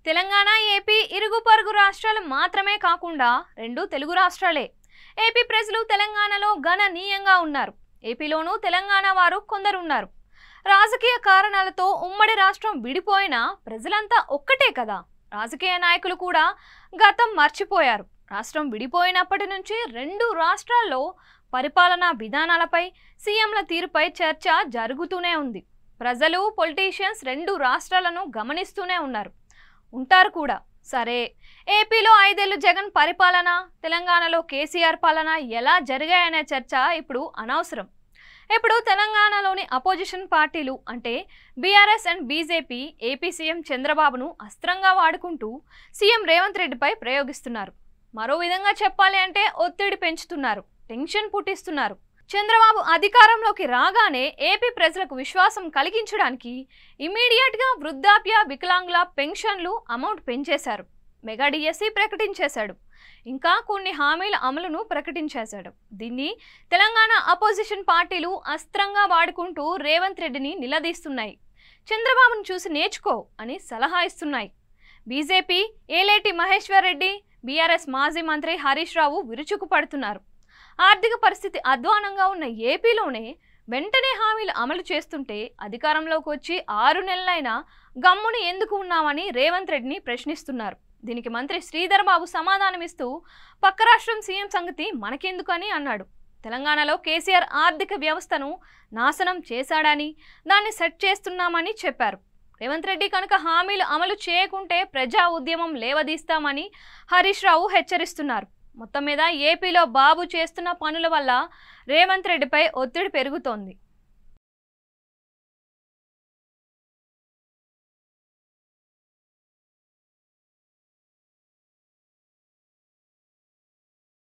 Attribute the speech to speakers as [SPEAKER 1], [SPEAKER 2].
[SPEAKER 1] Telangana AP ఇరుగు పొరుగు రాష్ట్రాలు మాత్రమే కాకుండా రెండు తెలుగు రాష్ట్రాలే. ఏపీ ప్రజలు తెలంగాణలో గణనీయంగా ఉన్నారు. ఏపీలోనూ తెలంగాణ వారు కొందరు ఉన్నారు. రాజకీయ కారణాలతో ఉమ్మడి రాష్ట్రం విడిపోయినా ప్రజలంతా ఒక్కటే కదా. రాజకీయ నాయకులు కూడా గతం మర్చిపోయారు. రాష్ట్రం విడిపోయినప్పటి నుంచి రెండు రాష్ట్రాల్లో పరిపాలనా విధానాలపై, సీఎంల తీరుపై చర్చ జరుగుతూనే ఉంది. ప్రజలు, పొలిటీషియన్స్ రెండు రాష్ట్రాలను గమనిస్తూనే ఉంటారు కూడా. సరే, ఏపీలో 5 ఏళ్లు జగన్ పరిపాలన, తెలంగాణలో కేసీఆర్ పాలన ఎలా జరిగాయనే చర్చ ఇప్పుడు అనవసరం. ఇప్పుడు తెలంగాణలోని అపోజిషన్ పార్టీలు అంటే BRS and BJP AP CM చంద్రబాబును అస్త్రంగా వాడుకుంటూ సీఎం రేవంత్ రెడ్డిపై ప్రయోగిస్తున్నారు. మరో విధంగా చెప్పాలి అంటే ఒత్తిడి పెంచుతున్నారు, టెన్షన్ పుట్టిస్తున్నారు. చంద్రబాబు అధికారంలోకి రాగానే ఏపీ ప్రజలకు విశ్వాసం కలిగించడానికి ఇమీడియట్గా వృద్ధాప్య, వికలాంగుల పెన్షన్లు అమౌంట్ పెంచేశారు. మెగా డిఎస్సి ప్రకటించేశాడు. ఇంకా కొన్ని హామీల అమలును ప్రకటించేశాడు. దీన్ని తెలంగాణ అపోజిషన్ పార్టీలు అస్త్రంగా వాడుకుంటూ రేవంత్ రెడ్డిని నిలదీస్తున్నాయి. చంద్రబాబును చూసి నేర్చుకో అని సలహా ఇస్తున్నాయి. బీజేపీ ఏలేటి మహేశ్వర్ రెడ్డి, బీఆర్ఎస్ మాజీ మంత్రి హరీష్ రావు విరుచుకుపడుతున్నారు. ఆర్థిక పరిస్థితి అధ్వానంగా ఉన్న ఏపీలోనే వెంటనే హామీలు అమలు చేస్తుంటే అధికారంలోకి వచ్చి 6 నెలలైనా గమ్ముని ఎందుకు ఉన్నామని రేవంత్ రెడ్డిని ప్రశ్నిస్తున్నారు. దీనికి మంత్రి శ్రీధర్ బాబు సమాధానమిస్తూ పక్క రాష్ట్రం సీఎం సంగతి మనకెందుకని అన్నాడు. తెలంగాణలో కేసీఆర్ ఆర్థిక వ్యవస్థను నాశనం చేశాడని, దాన్ని సెట్ చేస్తున్నామని చెప్పారు. రేవంత్ రెడ్డి కనుక హామీలు అమలు చేయకుంటే ప్రజా ఉద్యమం లేవదీస్తామని హరీష్ రావు హెచ్చరిస్తున్నారు. మొత్తం మీద ఏపీలో బాబు చేస్తున్న పనుల వల్ల రేవంత్ రెడ్డిపై ఒత్తిడి పెరుగుతోంది.